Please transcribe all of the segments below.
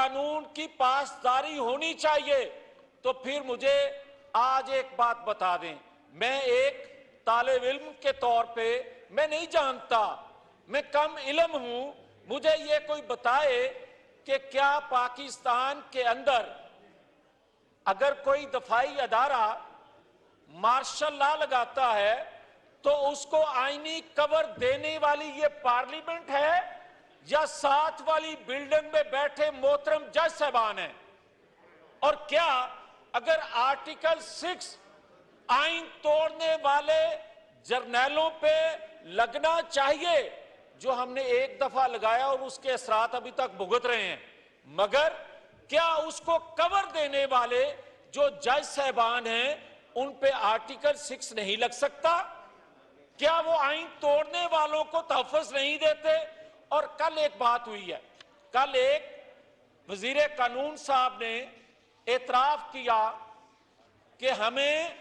कानून की पासदारी होनी चाहिए। तो फिर मुझे आज एक बात बता दें, मैं एक तालिब इल्म के तौर पे मैं नहीं जानता, मैं कम इल्म हूं, मुझे ये कोई बताए कि क्या पाकिस्तान के अंदर अगर कोई दफाई अदारा मार्शल लॉ लगाता है तो उसको आईनी कवर देने वाली ये पार्लियामेंट है या साथ वाली बिल्डिंग में बैठे मोहतरम जज साहबान हैं? और क्या अगर आर्टिकल 6 आइन तोड़ने वाले जर्नैलों पे लगना चाहिए, जो हमने एक दफा लगाया और उसके असरात अभी तक भुगत रहे हैं, मगर क्या उसको कवर देने वाले जो जज साहबान हैं उन पे आर्टिकल 6 नहीं लग सकता? क्या वो आइन तोड़ने वालों को तहफ़्फ़ुज़ नहीं देते? और कल एक बात हुई है, कल एक वजीर कानून साहब ने एतराफ किया कि हमें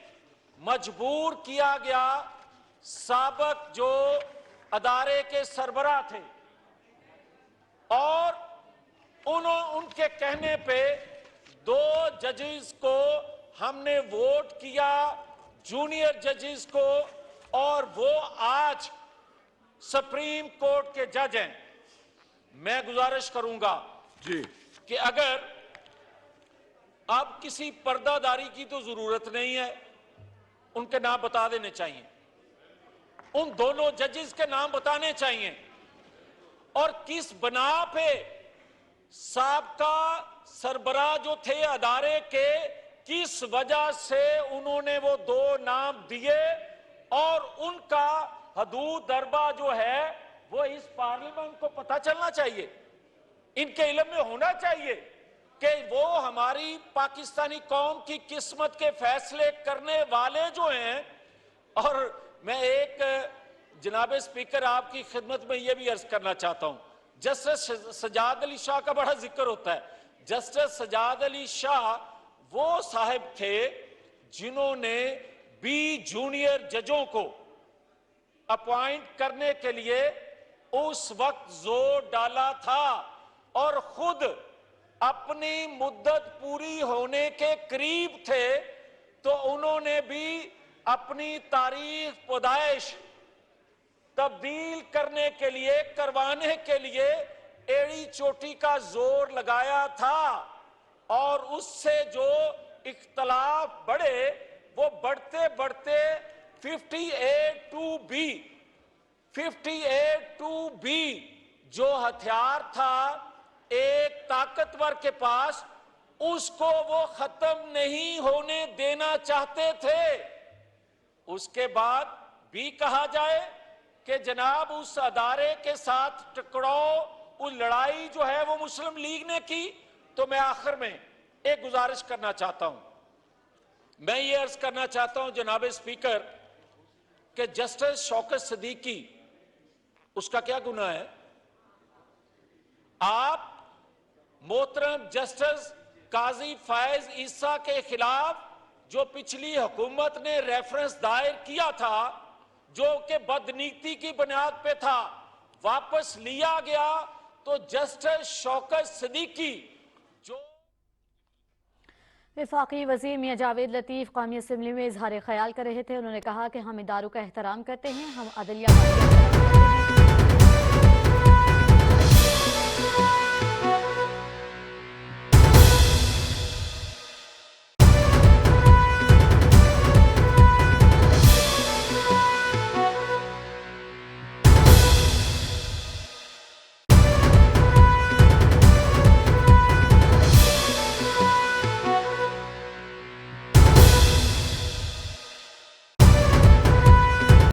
मजबूर किया गया, साबक जो अदारे के सरबराह थे और उनके कहने पे 2 जजेस को हमने वोट किया, जूनियर जजेस को, और वो आज सुप्रीम कोर्ट के जज हैं। मैं गुजारिश करूंगा जी कि अगर अब किसी पर्दादारी की तो जरूरत नहीं है, उनके नाम बता देने चाहिए, उन दोनों जजेस के नाम बताने चाहिए, और किस बना पे साबका सरबराह जो थे अदारे के, किस वजह से उन्होंने वो 2 नाम दिए, और उनका हदूद दरबा जो है वो इस पार्लियामेंट को पता चलना चाहिए, इनके इल्म में होना चाहिए कि वो हमारी पाकिस्तानी कौम की किस्मत के फैसले करने वाले जो हैं। और मैं एक जनाब स्पीकर आपकी खिदमत में यह भी अर्ज करना चाहता हूं, जस्टिस सजाद अली शाह का बड़ा जिक्र होता है। जस्टिस सजाद अली शाह वो साहब थे जिन्होंने 20 जूनियर जजों को अपॉइंट करने के लिए उस वक्त जोर डाला था, और खुद अपनी मुद्दत पूरी होने के करीब थे तो उन्होंने भी अपनी तारीख पैदाइश तब्दील करने के लिए, करवाने के लिए एड़ी चोटी का जोर लगाया था, और उससे जो इख्तलाफ बढ़े वो बढ़ते बढ़ते 58(2)B जो हथियार था एक ताकतवर के पास, उसको वो खत्म नहीं होने देना चाहते थे। उसके बाद भी कहा जाए कि जनाब उस अदारे के साथ टकराव, उस लड़ाई जो है वो मुस्लिम लीग ने की। तो मैं आखिर में एक गुजारिश करना चाहता हूं, मैं ये अर्ज करना चाहता हूं जनाब स्पीकर कि जस्टिस शौकत सिद्दीकी, उसका क्या गुनाह है? आप मोहतरम जस्टिस काजी फायज ईसा के खिलाफ जो पिछली हुकूमत ने रेफरेंस दायर किया था, जो कि बदनीति की बुनियाद पे था, वापस लिया गया, तो जस्टिस शौकत सिद्दीकी जो वफाकी वज़ीर मियां जावेद लतीफ़ कौमी असम्बली में इजहार ख्याल कर रहे थे। उन्होंने कहा कि हम इदारों का एहतराम करते हैं, हम अदलिया